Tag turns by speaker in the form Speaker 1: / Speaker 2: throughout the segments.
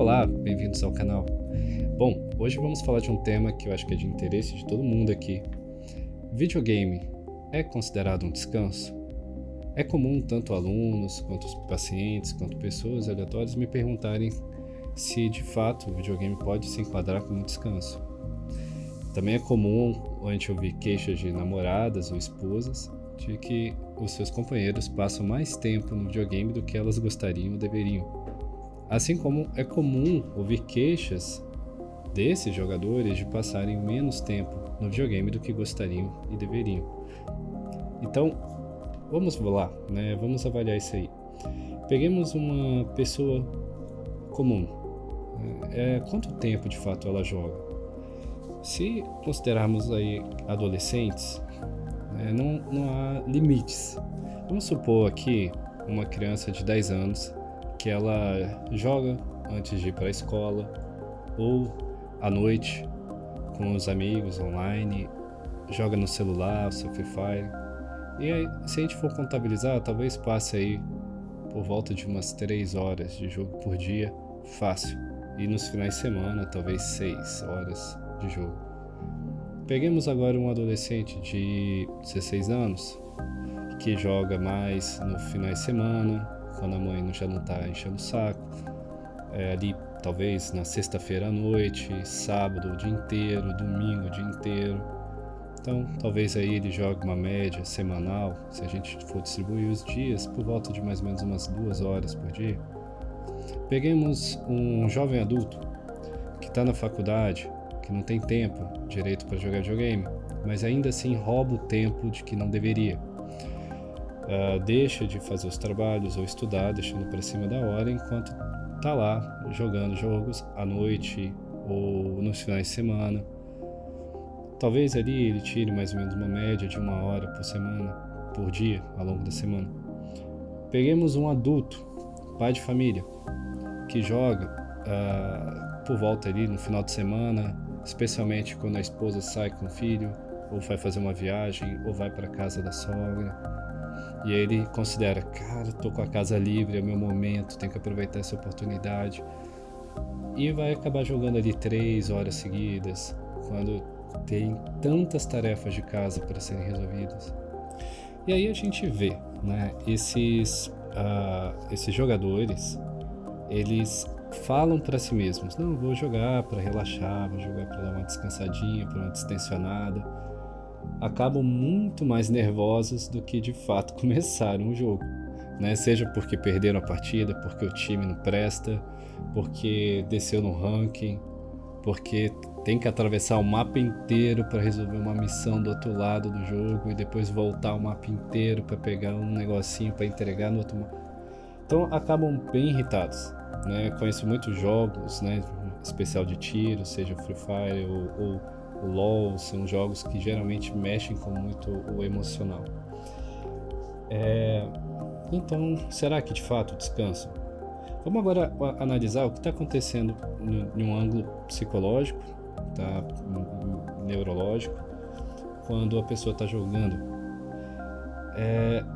Speaker 1: Olá, bem-vindos ao canal. Bom, hoje vamos falar de um tema que eu acho que é de interesse de todo mundo aqui. Videogame é considerado um descanso? É comum tanto alunos, quanto pacientes, quanto pessoas aleatórias me perguntarem se de fato o videogame pode se enquadrar como descanso. Também é comum a gente ouvir queixas de namoradas ou esposas de que os seus companheiros passam mais tempo no videogame do que elas gostariam ou deveriam. Assim como é comum ouvir queixas desses jogadores de passarem menos tempo no videogame do que gostariam e deveriam. Então, vamos lá, né? Vamos avaliar isso aí. Peguemos uma pessoa comum. Quanto tempo de fato ela joga? Se considerarmos aí adolescentes, não há limites. Vamos supor aqui uma criança de 10 anos que ela joga antes de ir para a escola ou à noite com os amigos online, joga no celular, o seu Free Fire. E aí, se a gente for contabilizar, talvez passe aí por volta de umas 3 horas de jogo por dia, fácil. E nos finais de semana, talvez 6 horas de jogo. Peguemos agora um adolescente de 16 anos que joga mais no finais de semana, quando a mãe já não está enchendo o saco, ali talvez na sexta-feira à noite, sábado o dia inteiro, domingo o dia inteiro. Então talvez aí ele jogue uma média semanal, se a gente for distribuir os dias, por volta de mais ou menos umas 2 horas por dia. Peguemos um jovem adulto que está na faculdade, que não tem tempo direito para jogar videogame, mas ainda assim rouba o tempo de que não deveria. Deixa de fazer os trabalhos ou estudar, deixando para cima da hora, enquanto tá lá jogando jogos à noite ou nos finais de semana. Talvez ali ele tire mais ou menos uma média de 1 hora por semana, por dia, ao longo da semana. Peguemos um adulto, pai de família, que joga por volta ali no final de semana, especialmente quando a esposa sai com o filho, ou vai fazer uma viagem, ou vai para casa da sogra. E aí ele considera, cara, tô com a casa livre, é o meu momento, tenho que aproveitar essa oportunidade. E vai acabar jogando ali 3 horas seguidas, quando tem tantas tarefas de casa para serem resolvidas. E aí a gente vê, né, esses jogadores, eles falam para si mesmos, não, vou jogar para relaxar, vou jogar para dar uma descansadinha, para uma distensionada. Acabam muito mais nervosos do que de fato começaram o jogo, né? Seja porque perderam a partida, porque o time não presta, porque desceu no ranking, porque tem que atravessar o mapa inteiro para resolver uma missão do outro lado do jogo e depois voltar o mapa inteiro para pegar um negocinho para entregar no outro mapa. Então acabam bem irritados, né? Conheço muitos jogos, né, especial de tiro, seja Free Fire ou o LoL, são jogos que geralmente mexem com muito o emocional. Então, será que de fato descansam? Vamos agora analisar o que está acontecendo em um ângulo psicológico, tá? Neurológico, quando a pessoa está jogando.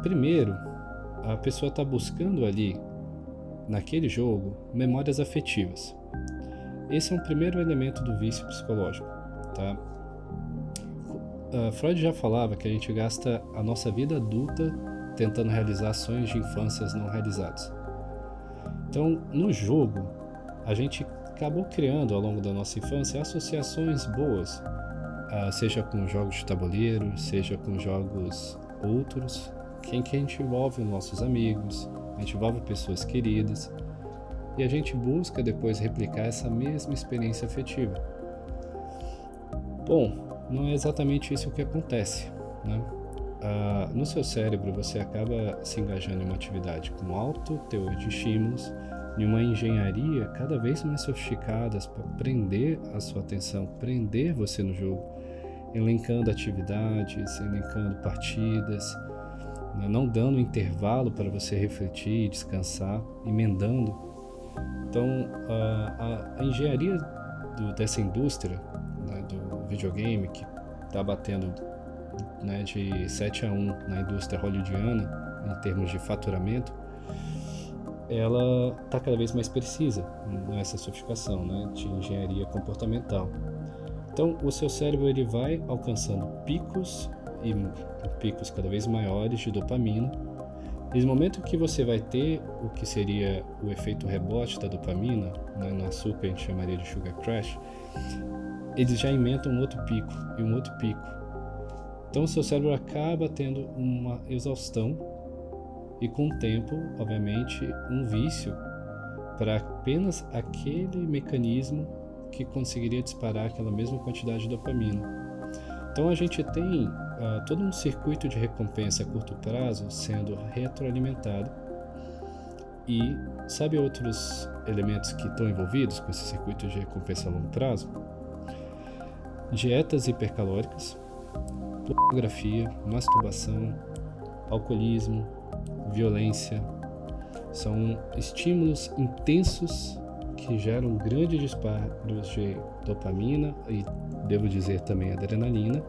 Speaker 1: Primeiro, a pessoa está buscando ali, naquele jogo, memórias afetivas. Esse é um primeiro elemento do vício psicológico. Tá? Freud já falava que a gente gasta a nossa vida adulta tentando realizar sonhos de infâncias não realizados. Então, no jogo, a gente acabou criando ao longo da nossa infância associações boas, seja com jogos de tabuleiro, seja com jogos outros, em que a gente envolve nossos amigos, a gente envolve pessoas queridas, e a gente busca depois replicar essa mesma experiência afetiva. Bom, não é exatamente isso que acontece, né? No seu cérebro você acaba se engajando em uma atividade com alto teor de estímulos, em uma engenharia cada vez mais sofisticadas para prender a sua atenção, prender você no jogo, elencando atividades, elencando partidas, né? Não dando intervalo para você refletir e descansar, emendando. Então a engenharia dessa indústria, né, do videogame, que está batendo, né, de 7-1 na indústria hollywoodiana em termos de faturamento, ela está cada vez mais precisa nessa sofisticação, né, de engenharia comportamental. Então, o seu cérebro ele vai alcançando picos e picos cada vez maiores de dopamina. E no momento que você vai ter o que seria o efeito rebote da dopamina, né, no açúcar a gente chamaria de sugar crash, eles já inventam um outro pico e um outro pico. Então o seu cérebro acaba tendo uma exaustão e com o tempo, obviamente, um vício para apenas aquele mecanismo que conseguiria disparar aquela mesma quantidade de dopamina. Então a gente tem todo um circuito de recompensa a curto prazo sendo retroalimentado. E sabe outros elementos que estão envolvidos com esse circuito de recompensa a longo prazo? Dietas hipercalóricas, pornografia, masturbação, alcoolismo, violência. São estímulos intensos que geram grandes disparos de dopamina e, devo dizer, também adrenalina,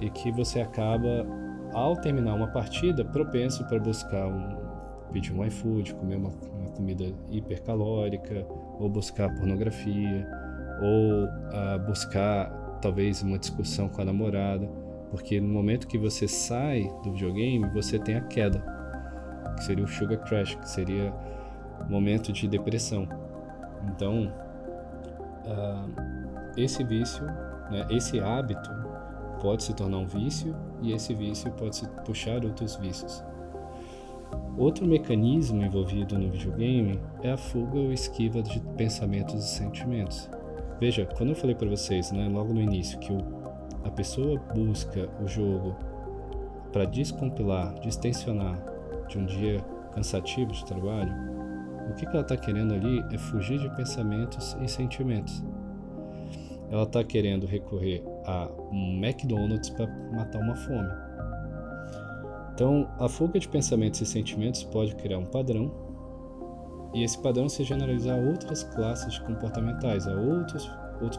Speaker 1: e que você acaba, ao terminar uma partida, propenso para pedir um iFood, comer uma comida hipercalórica, ou buscar pornografia, ou buscar talvez uma discussão com a namorada, porque no momento que você sai do videogame, você tem a queda, que seria o sugar crash, que seria o momento de depressão. Então, esse vício, né, esse hábito pode se tornar um vício, e esse vício pode se puxar outros vícios. Outro mecanismo envolvido no videogame é a fuga ou esquiva de pensamentos e sentimentos. Veja, quando eu falei para vocês, né, logo no início, que a pessoa busca o jogo para descompilar, distensionar de um dia cansativo de trabalho, o que ela está querendo ali é fugir de pensamentos e sentimentos. Ela está querendo recorrer a um McDonald's para matar uma fome. Então, a fuga de pensamentos e sentimentos pode criar um padrão, e esse padrão se generalizar a outras classes comportamentais, a outros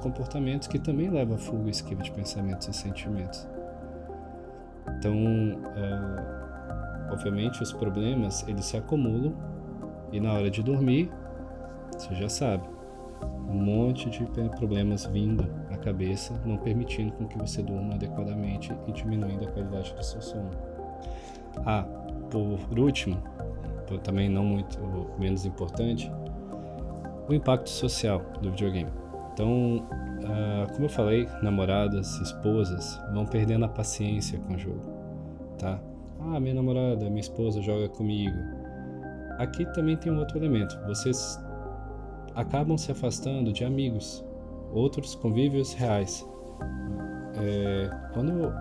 Speaker 1: comportamentos que também levam a fuga e esquiva de pensamentos e sentimentos. Então, obviamente, os problemas eles se acumulam, e na hora de dormir, você já sabe, um monte de problemas vindo à cabeça, não permitindo com que você durma adequadamente e diminuindo a qualidade do seu sono. Por último, também não muito menos importante, o impacto social do videogame. Então, como eu falei, namoradas, esposas vão perdendo a paciência com o jogo, tá? Minha namorada, minha esposa joga comigo. Aqui também tem um outro elemento, vocês acabam se afastando de amigos, outros convívios reais. Quando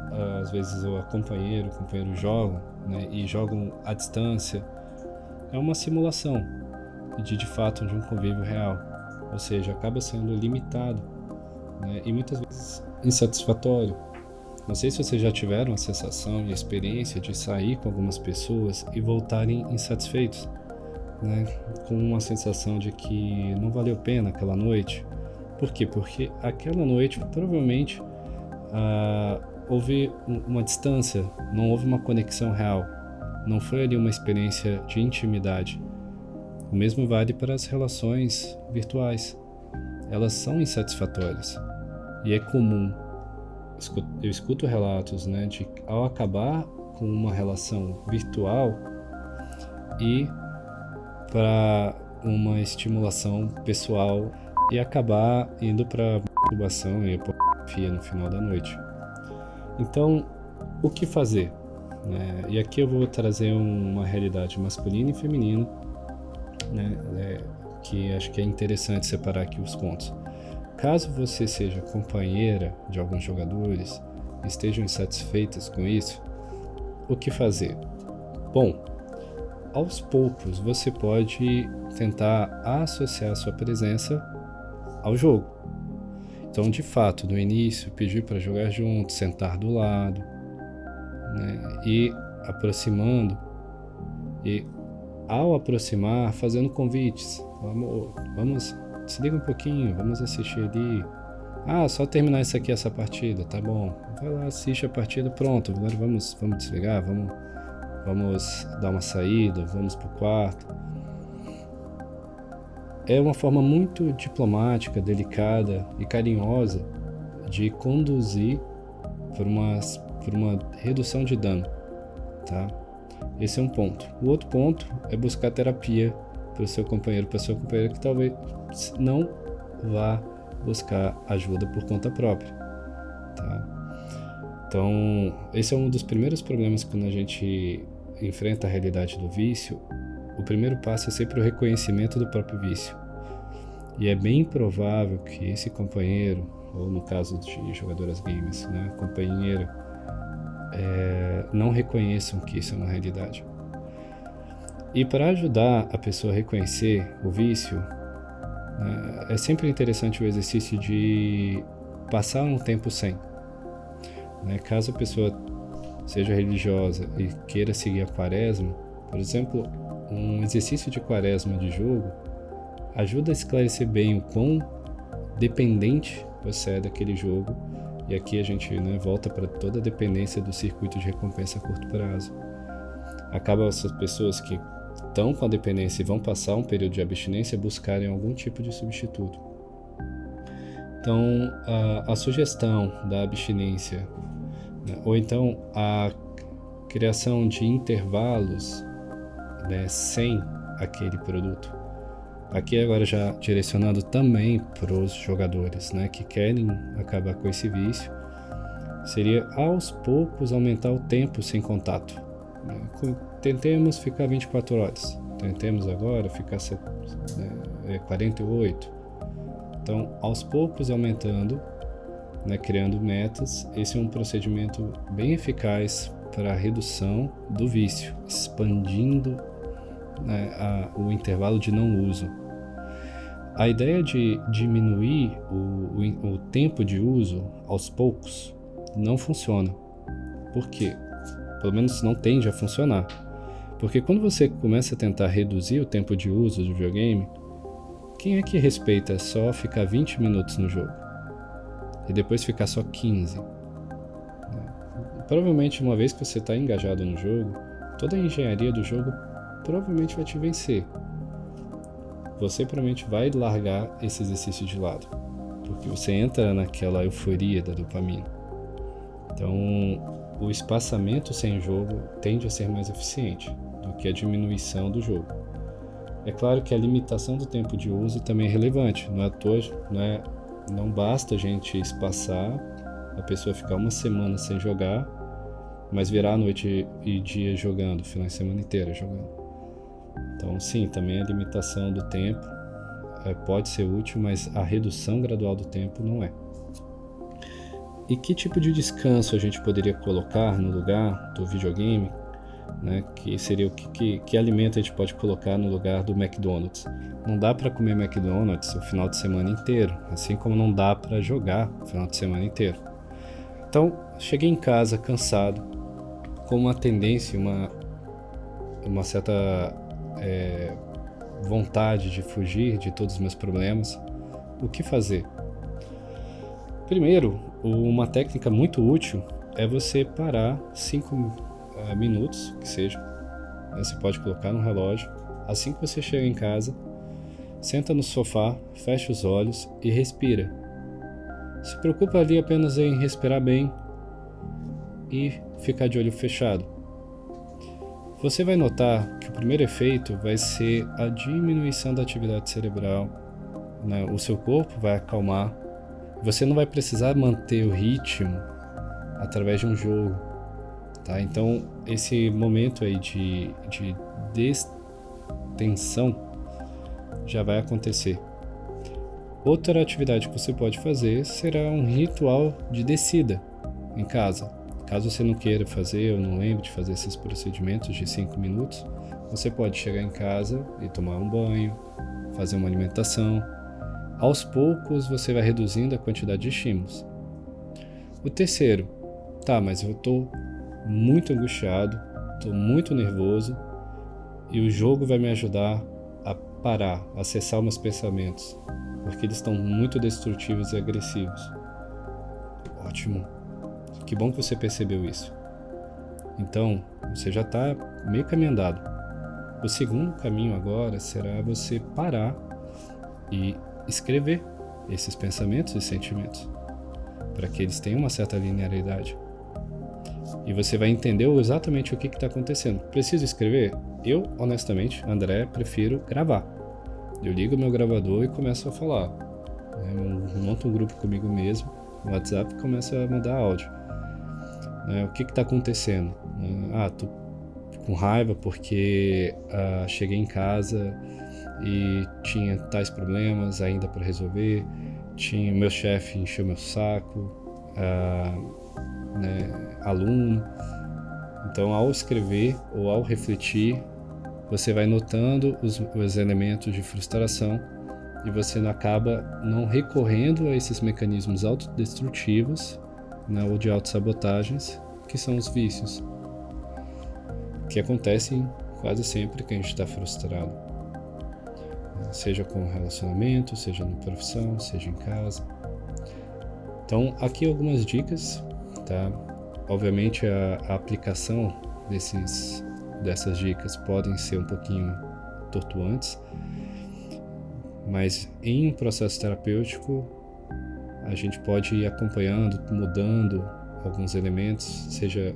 Speaker 1: às vezes o companheiro jogam, né, e jogam à distância, é uma simulação de fato de um convívio real, ou seja, acaba sendo limitado, né, e muitas vezes insatisfatório. Não sei se vocês já tiveram a sensação e a experiência de sair com algumas pessoas e voltarem insatisfeitos, né, com uma sensação de que não valeu a pena aquela noite. Por quê? Porque aquela noite provavelmente houve uma distância, não houve uma conexão real, não foi ali uma experiência de intimidade. O mesmo vale para as relações virtuais, elas são insatisfatórias, e é comum, eu escuto relatos, né, de ao acabar com uma relação virtual e para uma estimulação pessoal e acabar indo para a masturbação e a pornografia no final da noite. Então, o que fazer? E aqui eu vou trazer uma realidade masculina e feminina, né, que acho que é interessante separar aqui os pontos. Caso você seja companheira de alguns jogadores e estejam insatisfeitas com isso, o que fazer? Bom, aos poucos você pode tentar associar sua presença ao jogo. Então, de fato, no início, pedir para jogar junto, sentar do lado, né, e aproximando, e ao aproximar, fazendo convites. Amor, vamos, desliga um pouquinho, vamos assistir ali. Só terminar essa partida, tá bom. Vai lá, assiste a partida, pronto, agora vamos desligar, vamos dar uma saída, vamos pro quarto. é uma forma muito diplomática, delicada e carinhosa de conduzir por uma redução de dano, tá? Esse é um ponto. O outro ponto é buscar terapia para o seu companheiro, para a sua companheira que talvez não vá buscar ajuda por conta própria, tá? Então, esse é um dos primeiros problemas quando a gente enfrenta a realidade do vício. O primeiro passo é sempre o reconhecimento do próprio vício. E é bem provável que esse companheiro, ou no caso de jogadoras games, né, companheira, não reconheçam que isso é uma realidade. E para ajudar a pessoa a reconhecer o vício, é sempre interessante o exercício de passar um tempo sem. Caso a pessoa seja religiosa e queira seguir a quaresma, por exemplo, um exercício de quaresma de jogo ajuda a esclarecer bem o quão dependente você é daquele jogo. E aqui a gente volta para toda a dependência do circuito de recompensa a curto prazo. Acaba essas pessoas que estão com a dependência e vão passar um período de abstinência buscarem algum tipo de substituto. Então, a sugestão da abstinência, ou então a criação de intervalos sem aquele produto. Aqui agora já direcionando também para os jogadores que querem acabar com esse vício, seria aos poucos aumentar o tempo sem contato. Tentemos ficar 24 horas, tentemos agora ficar 48. Então, aos poucos aumentando, criando metas. Esse é um procedimento bem eficaz para a redução do vício, expandindo o intervalo de não uso. A ideia de diminuir o tempo de uso aos poucos não funciona. Por quê? Pelo menos não tende a funcionar. Porque quando você começa a tentar reduzir o tempo de uso do videogame, quem é que respeita só ficar 20 minutos no jogo? E depois ficar só 15? Provavelmente, uma vez que você está engajado no jogo, toda a engenharia do jogo provavelmente vai te vencer. Você provavelmente vai largar esse exercício de lado, porque você entra naquela euforia da dopamina. Então, o espaçamento sem jogo tende a ser mais eficiente do que a diminuição do jogo. É claro que a limitação do tempo de uso também é relevante. Não é à toa, não basta a gente espaçar, a pessoa ficar uma semana sem jogar, mas virar a noite e dia jogando, final de semana inteira jogando. Então, sim, também a limitação do tempo pode ser útil, mas a redução gradual do tempo não é. E que tipo de descanso a gente poderia colocar no lugar do videogame? Que seria que alimento a gente pode colocar no lugar do McDonald's? Não dá para comer McDonald's o final de semana inteiro, assim como não dá para jogar o final de semana inteiro. Então, cheguei em casa cansado, com uma tendência, uma certa vontade de fugir de todos os meus problemas. O que fazer? Primeiro, uma técnica muito útil é você parar 5 minutos, que seja. Você pode colocar no relógio. Assim que você chega em casa, senta no sofá, fecha os olhos e respira. Se preocupa ali apenas em respirar bem e ficar de olho fechado. Você vai notar que o primeiro efeito vai ser a diminuição da atividade cerebral, o seu corpo vai acalmar, você não vai precisar manter o ritmo através de um jogo, tá? Então, esse momento aí de destensão já vai acontecer. Outra atividade que você pode fazer será um ritual de descida em casa. Caso você não queira fazer ou não lembre de fazer esses procedimentos de 5 minutos, você pode chegar em casa e tomar um banho, fazer uma alimentação. Aos poucos você vai reduzindo a quantidade de estímulos. O terceiro, mas eu estou muito angustiado, estou muito nervoso e o jogo vai me ajudar a parar, a cessar meus pensamentos, porque eles estão muito destrutivos e agressivos. Ótimo! Que bom que você percebeu isso. Então, você já está meio caminho andado. O segundo caminho agora será você parar e escrever esses pensamentos e sentimentos, para que eles tenham uma certa linearidade. E você vai entender exatamente o que está acontecendo. Preciso escrever? Eu, honestamente, André, prefiro gravar. Eu ligo meu gravador e começo a falar. Monto um grupo comigo mesmo, no WhatsApp, e começo a mandar áudio. O que está acontecendo? Tô com raiva porque cheguei em casa e tinha tais problemas ainda para resolver. Meu chefe encheu meu saco, aluno. Então, ao escrever ou ao refletir, você vai notando os elementos de frustração e você acaba não recorrendo a esses mecanismos autodestrutivos, ou de autossabotagens, que são os vícios, que acontecem quase sempre que a gente está frustrado, seja com relacionamento, seja na profissão, seja em casa. Então, aqui algumas dicas, tá? Obviamente a aplicação dessas dicas podem ser um pouquinho tortuantes, mas em um processo terapêutico a gente pode ir acompanhando, mudando alguns elementos, seja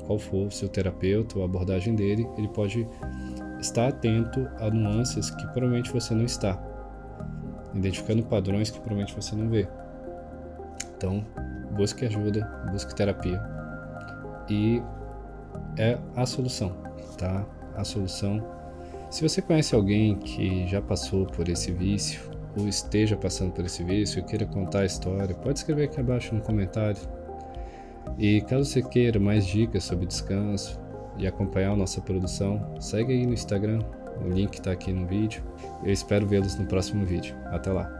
Speaker 1: qual for o seu terapeuta ou a abordagem dele, ele pode estar atento a nuances que provavelmente você não está, identificando padrões que provavelmente você não vê. Então, busque ajuda, busque terapia. E é a solução, tá? A solução. Se você conhece alguém que já passou por esse vício, ou esteja passando por esse vício e queira contar a história, pode escrever aqui abaixo no comentário. E caso você queira mais dicas sobre descanso e acompanhar a nossa produção, segue aí no Instagram, o link está aqui no vídeo. Eu espero vê-los no próximo vídeo. Até lá!